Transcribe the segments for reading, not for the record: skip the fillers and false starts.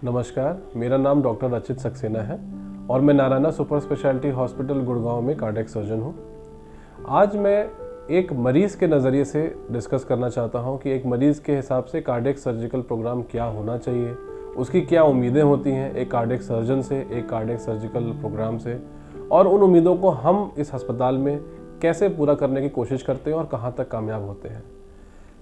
नमस्कार, मेरा नाम डॉक्टर रचित सक्सेना है और मैं Narayana super speciality hospital Gurgaon में कार्डियक सर्जन हूँ। आज मैं एक मरीज़ के नज़रिए से डिस्कस करना चाहता हूँ कि एक मरीज़ के हिसाब से कार्डियक सर्जिकल प्रोग्राम क्या होना चाहिए, उसकी क्या उम्मीदें होती हैं एक कार्डियक सर्जन से, एक कार्डियक सर्जिकल प्रोग्राम से, और उन उम्मीदों को हम इस अस्पताल में कैसे पूरा करने की कोशिश करते हैं और कहाँ तक कामयाब होते हैं।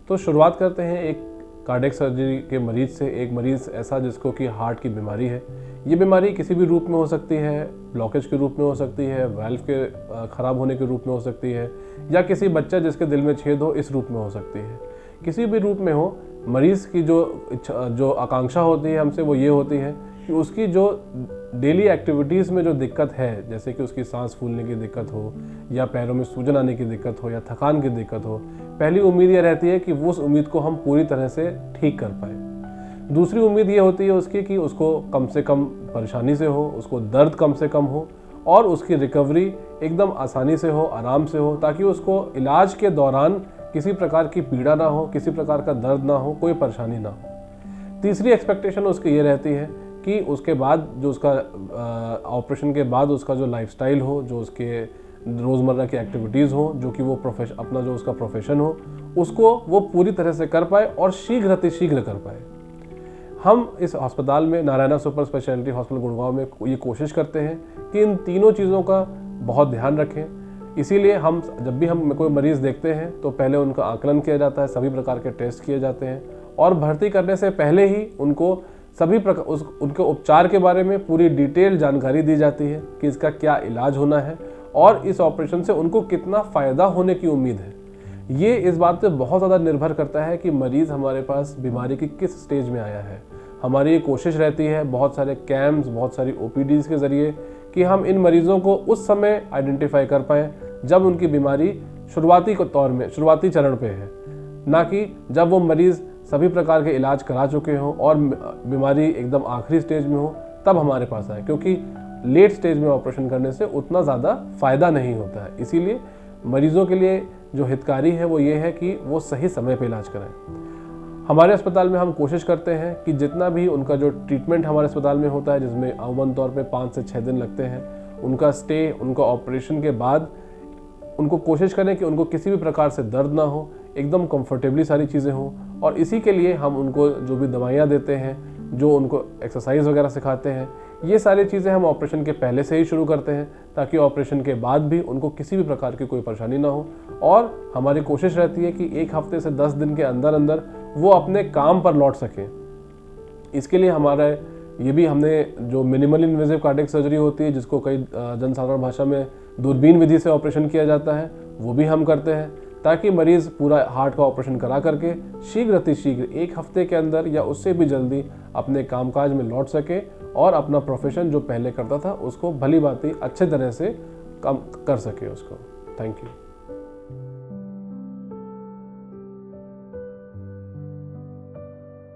तो शुरुआत करते हैं एक कार्डियक सर्जरी के मरीज़ से। एक मरीज़ ऐसा जिसको कि हार्ट की बीमारी है। ये बीमारी किसी भी रूप में हो सकती है, ब्लॉकेज के रूप में हो सकती है, वाल्व के ख़राब होने के रूप में हो सकती है, या किसी बच्चा जिसके दिल में छेद हो इस रूप में हो सकती है। किसी भी रूप में हो, मरीज़ की जो आकांक्षा होती है हमसे वो ये होती है कि उसकी जो डेली एक्टिविटीज़ में जो दिक्कत है, जैसे कि उसकी सांस फूलने की दिक्कत हो या पैरों में सूजन आने की दिक्कत हो या थकान की दिक्कत हो, पहली उम्मीद ये रहती है कि वो उस उम्मीद को हम पूरी तरह से ठीक कर पाए। दूसरी उम्मीद ये होती है उसकी कि उसको कम से कम परेशानी से हो, उसको दर्द कम से कम हो और उसकी रिकवरी एकदम आसानी से हो, आराम से हो, ताकि उसको इलाज के दौरान किसी प्रकार की पीड़ा ना हो, किसी प्रकार का दर्द ना हो, कोई परेशानी ना हो। तीसरी एक्सपेक्टेशन उसकी ये रहती है कि उसके बाद जो उसका ऑपरेशन के बाद उसका जो लाइफस्टाइल हो, जो उसके रोज़मर्रा की एक्टिविटीज़ हो, जो कि वो अपना जो उसका प्रोफेशन हो, उसको वो पूरी तरह से कर पाए और शीघ्र कर पाए। हम इस अस्पताल में, Narayana super speciality hospital Gurgaon में, ये कोशिश करते हैं कि इन तीनों चीज़ों का बहुत ध्यान रखें। इसीलिए हम जब भी हम कोई मरीज़ देखते हैं तो पहले उनका आकलन किया जाता है, सभी प्रकार के टेस्ट किए जाते हैं और भर्ती करने से पहले ही उनको सभी प्रकार उनके उपचार के बारे में पूरी डिटेल जानकारी दी जाती है कि इसका क्या इलाज होना है और इस ऑपरेशन से उनको कितना फ़ायदा होने की उम्मीद है। ये इस बात पे बहुत ज़्यादा निर्भर करता है कि मरीज़ हमारे पास बीमारी की किस स्टेज में आया है। हमारी ये कोशिश रहती है बहुत सारे कैंप्स, बहुत सारी ओपीडीज़ के ज़रिए कि हम इन मरीज़ों को उस समय आइडेंटिफाई कर पाएँ जब उनकी बीमारी शुरुआती चरण पे है, ना कि जब वो मरीज़ सभी प्रकार के इलाज करा चुके हों और बीमारी एकदम आखिरी स्टेज में हो तब हमारे पास आए, क्योंकि लेट स्टेज में ऑपरेशन करने से उतना ज़्यादा फ़ायदा नहीं होता है। इसीलिए मरीज़ों के लिए जो हितकारी है वो ये है कि वो सही समय पे इलाज कराएं। हमारे अस्पताल में हम कोशिश करते हैं कि जितना भी उनका जो ट्रीटमेंट हमारे अस्पताल में होता है, जिसमें अमूमन तौर पे 5 से 6 दिन लगते हैं, उनका स्टे, उनका ऑपरेशन के बाद उनको कोशिश करें कि उनको किसी भी प्रकार से दर्द ना हो, एकदम कंफर्टेबली सारी चीज़ें हों। और इसी के लिए हम उनको जो भी दवाइयाँ देते हैं, जो उनको एक्सरसाइज वगैरह सिखाते हैं, ये सारी चीज़ें हम ऑपरेशन के पहले से ही शुरू करते हैं ताकि ऑपरेशन के बाद भी उनको किसी भी प्रकार की कोई परेशानी ना हो। और हमारी कोशिश रहती है कि 1 हफ्ते से 10 दिन के अंदर अंदर वो अपने काम पर लौट सकें। इसके लिए हमने जो मिनिमल इन्वेजिव कार्डियक सर्जरी होती है, जिसको कई जनसाधारण भाषा में दूरबीन विधि से ऑपरेशन किया जाता है, वो भी हम करते हैं ताकि मरीज़ पूरा हार्ट का ऑपरेशन करा करके शीघ्र 1 हफ्ते के अंदर या उससे भी जल्दी अपने कामकाज में लौट सके और अपना प्रोफेशन जो पहले करता था उसको भली भांति अच्छे तरह से काम कर सके उसको। Thank you.